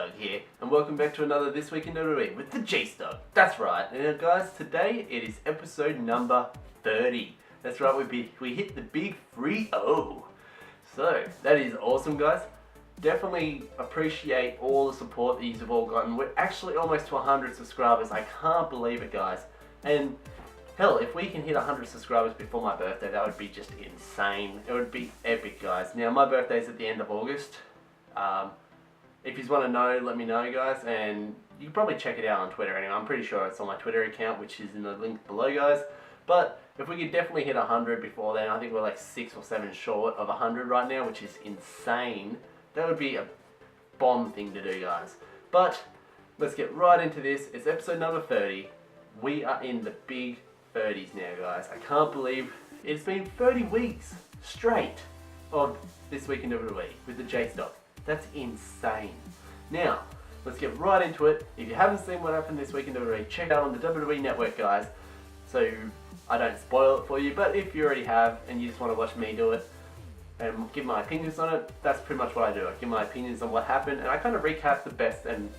TheJaseDawg here, and welcome back to another This Week in WWE with TheJaseDawg. That's right, and guys, today it is episode number 30. That's right, we hit the big 3-0. So, that is awesome, guys. Definitely appreciate all the support that you've all gotten. We're actually almost to 100 subscribers. I can't believe it, guys. And hell, if we can hit 100 subscribers before my birthday, that would be just insane. It would be epic, guys. Now, my birthday's at the end of August. If you want to know, let me know, guys, and you can probably check it out on Twitter anyway. I'm pretty sure it's on my Twitter account, which is in the link below, guys. But if we could definitely hit 100 before then, I think we're like 6 or 7 short of 100 right now, which is insane. That would be a bomb thing to do, guys. But let's get right into this. It's episode number 30. We are in the big 30s now, guys. I can't believe it's been 30 weeks straight of This Week in WWE with TheJaseDawg. That's insane. Now, let's get right into it. If you haven't seen what happened this week in WWE, check it out on the WWE Network, guys. So I don't spoil it for you, but if you already have and you just want to watch me do it and give my opinions on it, that's pretty much what I do. I give my opinions on what happened, and I kind of recap the best and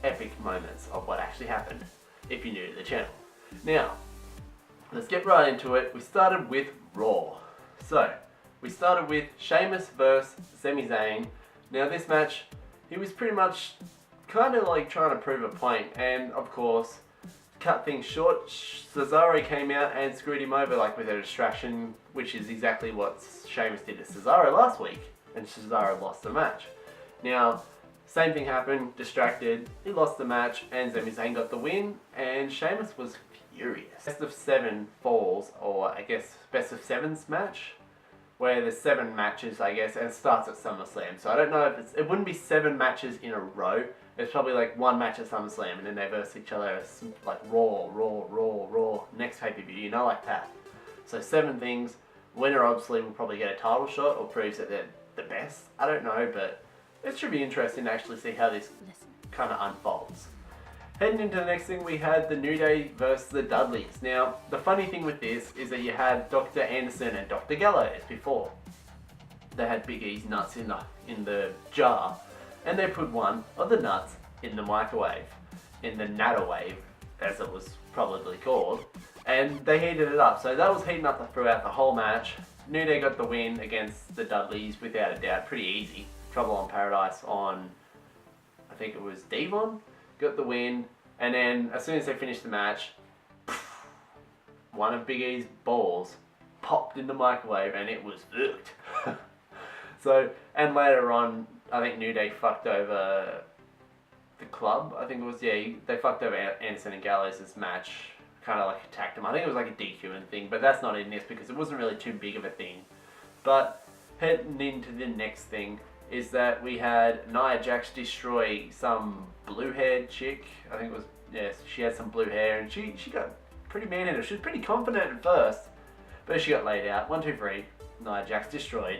epic moments of what actually happened, if you're new to the channel. Now, let's get right into it. We started with Raw. So, we started with Sheamus versus Sami Zayn. Now this match, he was pretty much kind of like trying to prove a point, and of course, cut things short, Cesaro came out and screwed him over like with a distraction, which is exactly what Sheamus did to Cesaro last week, and Cesaro lost the match. Now, same thing happened, distracted, he lost the match, and Sami Zayn got the win, and Sheamus was furious. Best of 7 falls, or I guess best of 7s match, where there's 7 matches, I guess, and it starts at SummerSlam. So I don't know if it wouldn't be 7 matches in a row. It's probably like 1 match at SummerSlam, and then they verse each other as like Raw, next pay-per-view, you know, like that. So 7 things. Winner obviously will probably get a title shot, or proves that they're the best. I don't know, but it should be interesting to actually see how this kind of unfolds. Heading into the next thing, we had the New Day versus the Dudleys. Now, the funny thing with this is that you had Dr. Anderson and Dr. Gallows before. They had Big E's nuts in the jar, and they put one of the nuts in the microwave, in the Natterwave, as it was probably called, and they heated it up. So that was heating up throughout the whole match. New Day got the win against the Dudleys without a doubt, pretty easy. Trouble on Paradise on, I think it was Devon. Got the win, and then as soon as they finished the match, one of Big E's balls popped in the microwave and it was hooked. So, and later on, I think New Day fucked over the club. I think it was, yeah, they fucked over Anderson and Gallows' match, kind of like attacked them. I think it was like a DQ and thing, but that's not in this because it wasn't really too big of a thing. But heading into the next thing is that we had Nia Jax destroy some blue-haired chick. I think it was, yes, she had some blue hair, and she got pretty man in her. She was pretty confident at first, but she got laid out. 1, 2, 3, Nia Jax destroyed.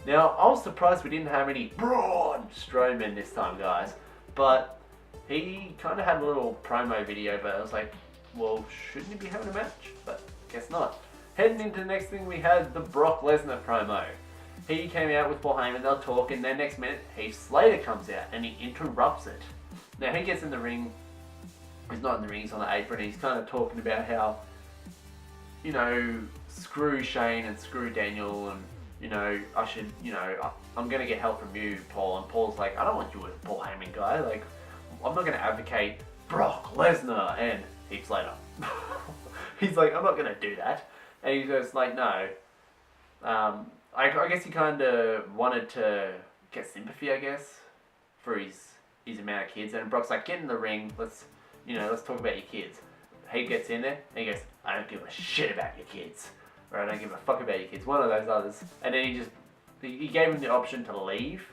Now, I was surprised we didn't have any Braun Strowman this time, guys, but he kind of had a little promo video, but I was like, well, shouldn't he be having a match? But guess not. Heading into the next thing, we had the Brock Lesnar promo. He came out with Paul Heyman, they'll talk, and then next minute, Heath Slater comes out, and he interrupts it. Now, he gets in the ring, he's not in the ring, he's on the apron, and he's kind of talking about how, you know, screw Shane and screw Daniel, and, you know, I should, you know, I'm going to get help from you, Paul. And Paul's like, I don't want you as a Paul Heyman guy, like, I'm not going to advocate Brock Lesnar and Heath Slater. He's like, I'm not going to do that. And he goes like, no, I guess he kind of wanted to get sympathy, I guess, for his amount of kids. And Brock's like, get in the ring, let's talk about your kids. He gets in there, and he goes, I don't give a shit about your kids. Or I don't give a fuck about your kids. One of those others. And then he gave him the option to leave.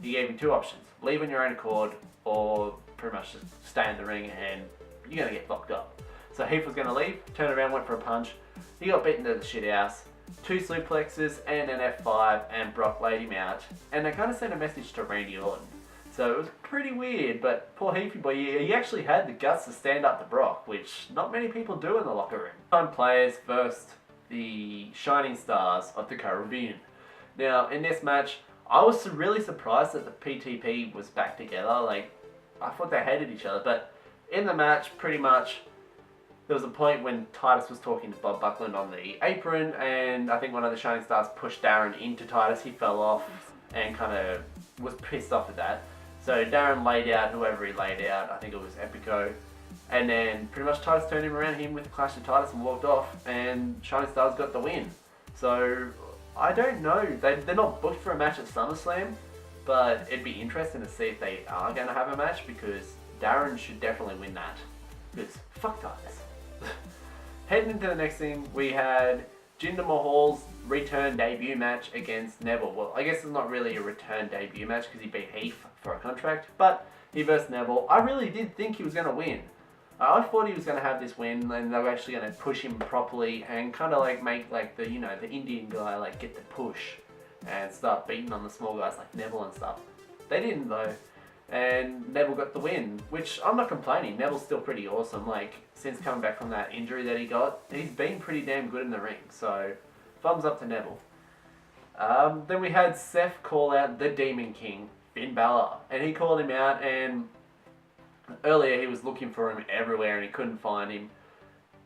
He gave him 2 options. Leave on your own accord, or pretty much just stay in the ring and you're going to get fucked up. So Heath was going to leave, turned around, went for a punch. He got beaten to the shit house. 2 suplexes and an F5, and Brock laid him out. And they kind of sent a message to Randy Orton. So it was pretty weird, but poor Heathy boy, he actually had the guts to stand up to Brock, which not many people do in the locker room. Time players versus the shining stars of the Caribbean. Now, in this match, I was really surprised that the PTP was back together. Like, I thought they hated each other, but in the match, pretty much, there was a point when Titus was talking to Bob Buckland on the apron, and I think one of the Shining Stars pushed Darren into Titus. He fell off and kind of was pissed off at that. So Darren laid out whoever he laid out. I think it was Epico. And then pretty much Titus turned him around, hit him with a Clash of Titus and walked off, and Shining Stars got the win. So I don't know. They're not booked for a match at SummerSlam, but it'd be interesting to see if they are going to have a match, because Darren should definitely win that. Because fuck Titus. Heading into the next thing, we had Jinder Mahal's return debut match against Neville. Well, I guess it's not really a return debut match because he beat Heath for a contract, but he versus Neville. I really did think he was going to win. I thought he was going to have this win, and they were actually going to push him properly and kind of like make like the, you know, the Indian guy like get the push and start beating on the small guys like Neville and stuff. They didn't though, and Neville got the win, which I'm not complaining. Neville's still pretty awesome. Like, since coming back from that injury that he got, he's been pretty damn good in the ring. So, thumbs up to Neville. Then we had Seth call out the Demon King, Finn Balor, and he called him out, and earlier he was looking for him everywhere and he couldn't find him.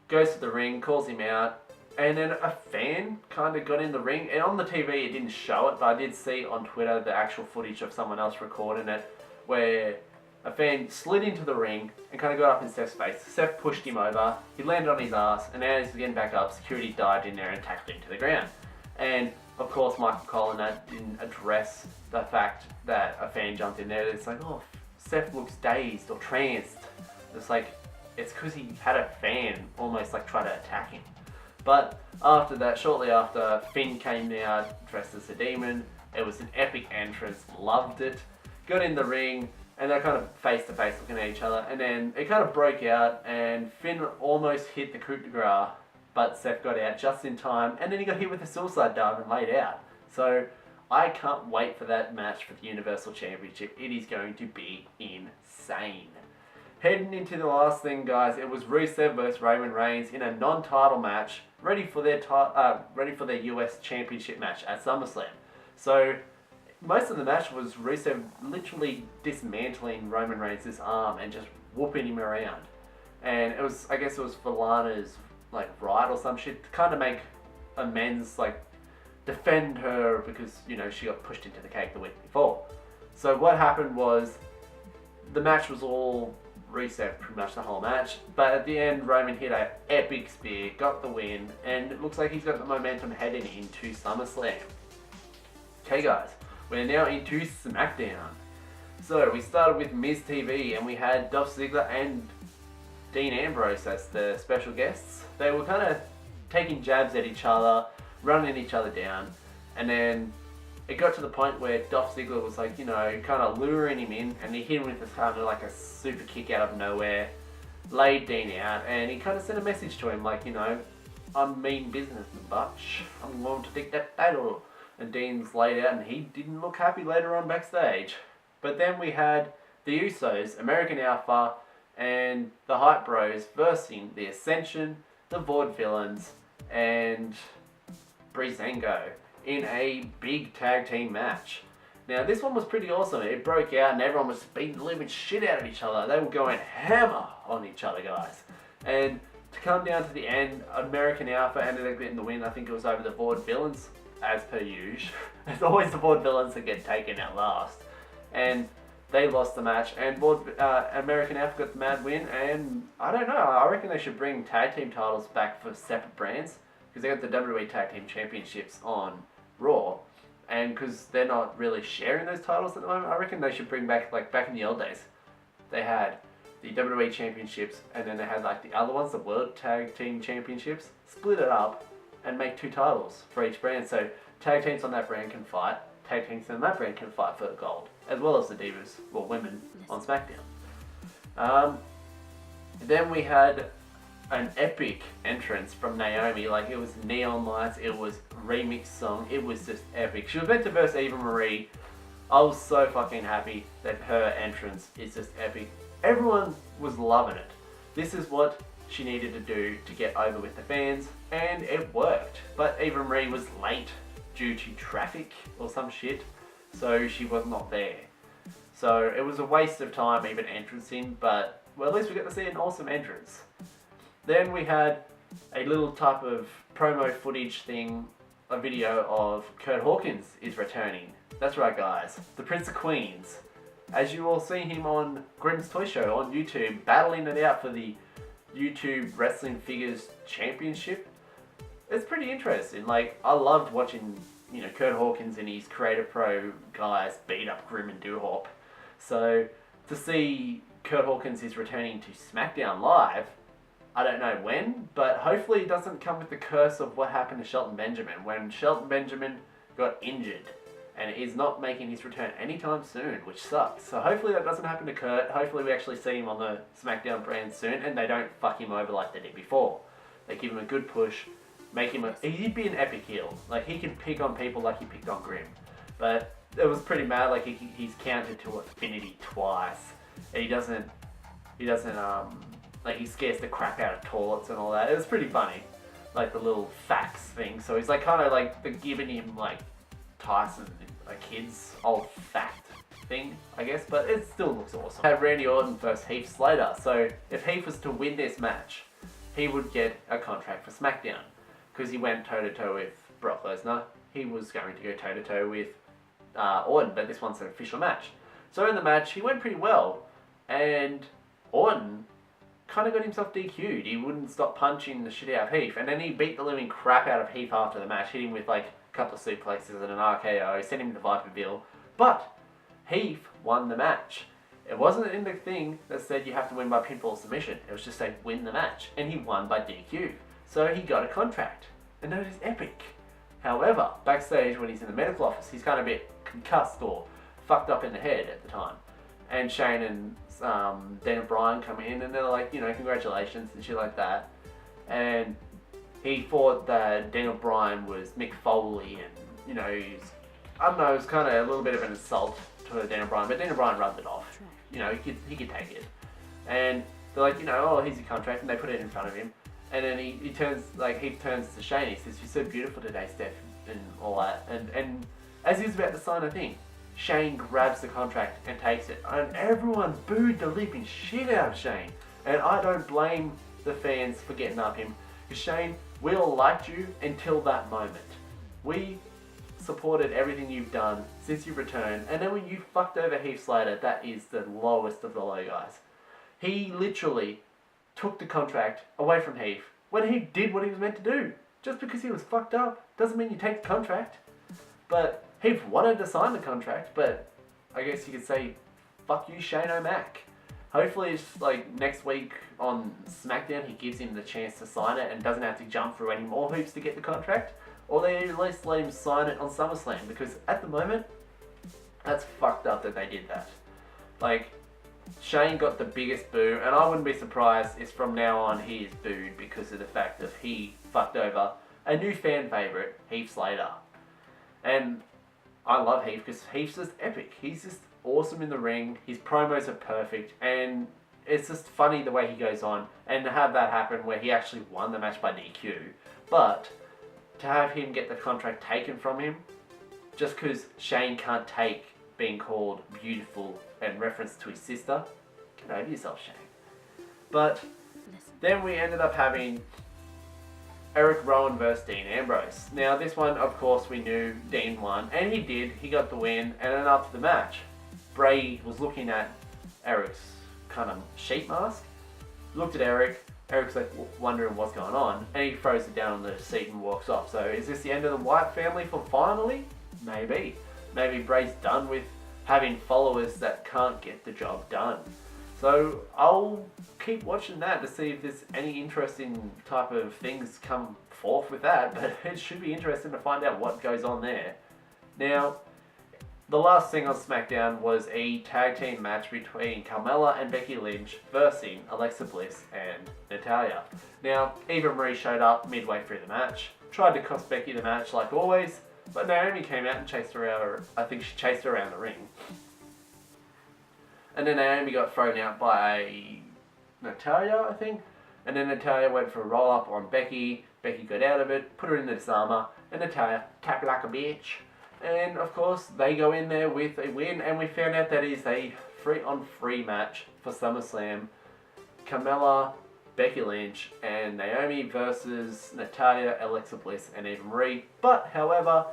Goes to the ring, calls him out, and then a fan kind of got in the ring, and on the TV it didn't show it, but I did see on Twitter the actual footage of someone else recording it, where a fan slid into the ring and kind of got up in Seth's face. Seth pushed him over, he landed on his ass, and as he's getting back up, security dived in there and tackled him to the ground. And of course Michael Cole didn't address the fact that a fan jumped in there. It's like, oh, Seth looks dazed or tranced. It's like, it's because he had a fan almost like try to attack him. But after that, shortly after, Finn came out dressed as a demon. It was an epic entrance, loved it. Got in the ring, and they're kind of face to face looking at each other, and then it kind of broke out, and Finn almost hit the coup de grace, but Seth got out just in time, and then he got hit with a suicide dive and laid out. So I can't wait for that match for the Universal Championship. It is going to be insane. Heading into the last thing, guys, it was Rusev versus Roman Reigns in a non-title match, ready for their US Championship match at SummerSlam. So most of the match was Rusev literally dismantling Roman Reigns' arm and just whooping him around. And it was, I guess it was for Lana's like right or some shit to kind of make amends, like defend her because, you know, she got pushed into the cake the week before. So what happened was the match was all Rusev pretty much the whole match, but at the end Roman hit an epic spear, got the win, and it looks like he's got the momentum heading into SummerSlam. Okay guys, we're now into Smackdown. So we started with Miz TV, and we had Dolph Ziggler and Dean Ambrose as the special guests. They were kind of taking jabs at each other, running each other down, and then it got to the point where Dolph Ziggler was like, you know, kind of luring him in, and he hit him with kind of like a super kick out of nowhere, laid Dean out, and he kind of sent a message to him like, you know, I'm mean business, Butch. I'm going to take that title. And Dean's laid out, and he didn't look happy later on backstage. But then we had the Usos, American Alpha, and the Hype Bros versing the Ascension, the Vaudevillains, and Breezango in a big tag team match. Now this one was pretty awesome. It broke out and everyone was beating the living shit out of each other. They were going hammer on each other, guys. And to come down to the end, American Alpha ended up getting the win. I think it was over the Vaudevillains, as per usual. It's always the Vaudevillains that get taken out last. And they lost the match, and American Alpha got the mad win, and I don't know, I reckon they should bring tag team titles back for separate brands, because they got the WWE Tag Team Championships on Raw, and because they're not really sharing those titles at the moment, I reckon they should bring back, like back in the old days, they had the WWE Championships, and then they had like the other ones, the World Tag Team Championships, split it up, and make two titles for each brand, so tag teams on that brand can fight, tag teams on that brand can fight for gold, as well as the Divas, well, women on SmackDown. Then we had an epic entrance from Naomi, like it was neon lights, it was remix song, it was just epic. She was meant to verse Eva Marie. I was so fucking happy that her entrance is just epic. Everyone was loving it. This is what she needed to do to get over with the fans, and it worked. But Eva Marie was late due to traffic or some shit. so she was not there. So it was a waste of time even entrancing, but well, at least we got to see an awesome entrance. Then we had a little type of promo footage thing, a video of Kurt Hawkins is returning. That's right, guys, the Prince of Queens. As you all see him on Grimm's Toy Show on YouTube, battling it out for the YouTube Wrestling Figures Championship. It's pretty interesting. Like, I loved watching, Kurt Hawkins and his Creator Pro guys beat up Grimm and Doo-Hop. So, to see Kurt Hawkins is returning to Smackdown Live, I don't know when, but hopefully it doesn't come with the curse of what happened to Shelton Benjamin when Shelton Benjamin got injured and is not making his return anytime soon, which sucks. So hopefully that doesn't happen to Kurt. Hopefully we actually see him on the SmackDown brand soon and they don't fuck him over like they did before. They give him a good push, make him he'd be an epic heel. Like, he can pick on people like he picked on Grimm. But it was pretty mad, like he's countered to Affinity twice. And he doesn't like, he scares the crap out of toilets and all that. It was pretty funny. Like the little facts thing. So he's like kind of like they're giving him like Tyson, a kid's old fact thing, I guess, but it still looks awesome. Had Randy Orton versus Heath Slater. So if Heath was to win this match, he would get a contract for SmackDown because he went toe-to-toe with Brock Lesnar. He was going to go toe-to-toe with Orton, but this one's an official match. So in the match, he went pretty well, and Orton kind of got himself DQ'd. He wouldn't stop punching the shit out of Heath, and then he beat the living crap out of Heath after the match, hit him with like a couple of suplexes and an RKO, sent him to Viperville, but Heath won the match. It wasn't in the thing that said you have to win by pinfall submission. It was just say win the match, and he won by DQ. So he got a contract, and that is epic. However, backstage when he's in the medical office, he's kind of a bit concussed or fucked up in the head at the time. And Shane and Daniel Bryan come in and they're like, congratulations and shit like that. And he thought that Daniel Bryan was Mick Foley and, he's, I don't know, it was kind of a little bit of an insult to Daniel Bryan, but Daniel Bryan rubbed it off. He could take it. And they're like, oh, here's your contract, and they put it in front of him. And then he turns to Shane, he says, you're so beautiful today, Steph, and all that. And as he's about to sign a thing, Shane grabs the contract and takes it. And everyone booed the living shit out of Shane. And I don't blame the fans for getting up him. Because Shane, we all liked you until that moment. We supported everything you've done since you returned. And then when you fucked over Heath Slater, that is the lowest of the low guys. He literally took the contract away from Heath when he did what he was meant to do. Just because he was fucked up doesn't mean you take the contract. But Heath wanted to sign the contract, but I guess you could say, fuck you, Shane O'Mac. Hopefully it's like next week on SmackDown he gives him the chance to sign it and doesn't have to jump through any more hoops to get the contract. Or they at least let him sign it on SummerSlam, because at the moment, that's fucked up that they did that. Like, Shane got the biggest boo, and I wouldn't be surprised if from now on he is booed because of the fact that he fucked over a new fan favourite, Heath Slater. And I love Heath because Heath's just epic. He's just awesome in the ring. His promos are perfect, and it's just funny the way he goes on. And to have that happen where he actually won the match by DQ, but to have him get the contract taken from him just because Shane can't take being called beautiful and reference to his sister, get over yourself, Shane. But then we ended up having Erick Rowan versus Dean Ambrose. Now this one, of course, we knew Dean won, and he did. He got the win, and then after the match, Bray was looking at Erick's kind of sheet mask, looked at Erick. Erick's like wondering what's going on, and he throws it down on the seat and walks off. So is this the end of the Wyatt family for finally? Maybe. Maybe Bray's done with having followers that can't get the job done. So I'll keep watching that to see if there's any interesting type of things come forth with that, but it should be interesting to find out what goes on there. Now, the last thing on SmackDown was a tag team match between Carmella and Becky Lynch versus Alexa Bliss and Natalya. Now, Eva Marie showed up midway through the match, tried to cost Becky the match like always, but Naomi came out and chased her out. I think she chased her around the ring. And then Naomi got thrown out by Natalya, I think. And then Natalya went for a roll-up on Becky. Becky got out of it, put her in the disarmer, and Natalya tapped like a bitch. And of course, they go in there with a win, and we found out that is a 3-on-3 match for SummerSlam. Carmella, Becky Lynch, and Naomi versus Natalya, Alexa Bliss, and Eva Marie. But, however,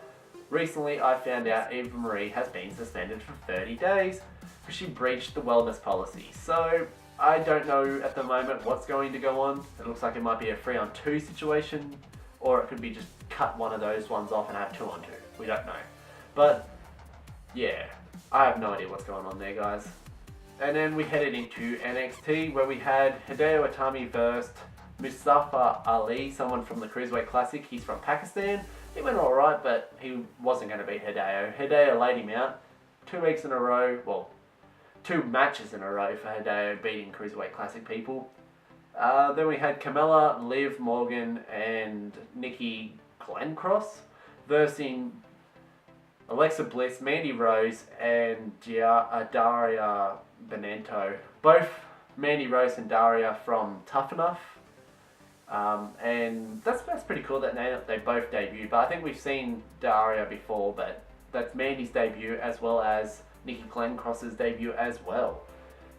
recently I found out Eva Marie has been suspended for 30 days because she breached the wellness policy. So, I don't know at the moment what's going to go on. It looks like it might be a 3-on-2 situation, or it could be just cut one of those ones off and have 2-on-2. We don't know. But, yeah, I have no idea what's going on there, guys. And then we headed into NXT, where we had Hideo Itami versus Mustafa Ali, someone from the Cruiserweight Classic. He's from Pakistan. He went alright, but he wasn't going to beat Hideo. Hideo laid him out 2 weeks in a row. Well, 2 matches in a row for Hideo beating Cruiserweight Classic people. Then we had Carmella, Liv Morgan, and Nikki Glencross versus Alexa Bliss, Mandy Rose, and Daria Benento. Both Mandy Rose and Daria from Tough Enough. And that's pretty cool that they both debuted. But I think we've seen Daria before, but that's Mandy's debut as well as Nikki Glencross's debut as well.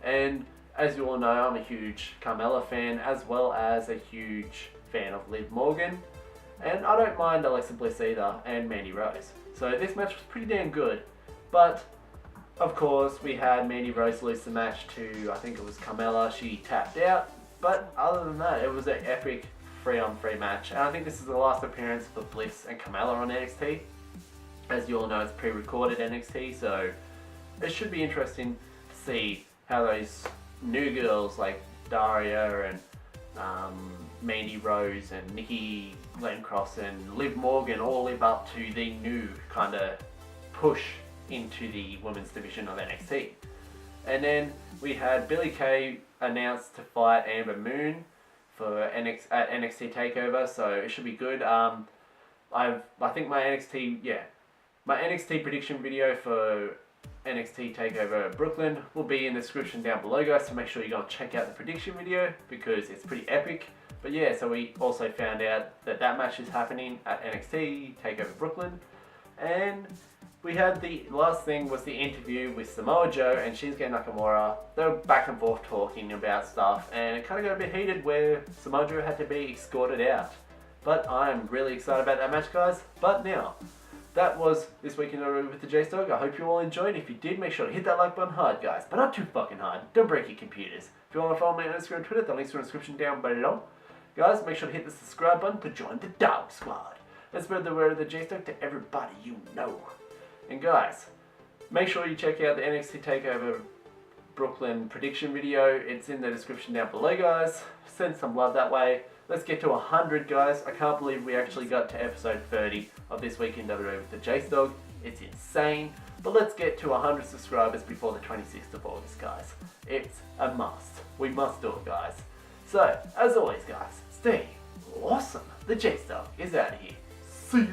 And as you all know, I'm a huge Carmella fan as well as a huge fan of Liv Morgan. And I don't mind Alexa Bliss either, and Mandy Rose. So this match was pretty damn good. But, of course, we had Mandy Rose lose the match to, I think it was Carmella. She tapped out. But other than that, it was an epic 3-on-3 match. And I think this is the last appearance for Bliss and Carmella on NXT. As you all know, it's pre-recorded NXT, so it should be interesting to see how those new girls like Daria and Mandy Rose and Nikki Glencross and Liv Morgan all live up to the new kind of push into the women's division of NXT. And then we had Billie Kay announced to fight Amber Moon for NXT Takeover, so it should be good. I think my NXT prediction video for NXT Takeover Brooklyn will be in the description down below, guys, so make sure you go and check out the prediction video because it's pretty epic. But yeah, so we also found out that match is happening at NXT Takeover Brooklyn. And we had the last thing was the interview with Samoa Joe and Shinsuke Nakamura. They were back and forth talking about stuff, and it kind of got a bit heated where Samoa Joe had to be escorted out. But I'm really excited about that match, guys. But now, that was This Week in WWE with the TheJaseDawg. I hope you all enjoyed. If you did, make sure to hit that like button hard, guys. But not too fucking hard. Don't break your computers. If you want to follow me on Instagram and Twitter, the links are in the description down below. Guys, make sure to hit the subscribe button to join the Dog Squad. Let's spread the word of the TheJaseDawg to everybody you know. And guys, make sure you check out the NXT Takeover Brooklyn prediction video. It's in the description down below, guys. Send some love that way. Let's get to 100, guys. I can't believe we actually got to episode 30 of This Week in WWE with the TheJaseDawg. It's insane. But let's get to 100 subscribers before the 26th of August, guys. It's a must. We must do it, guys. So, as always, guys, stay awesome. The TheJaseDawg is out of here. See ya.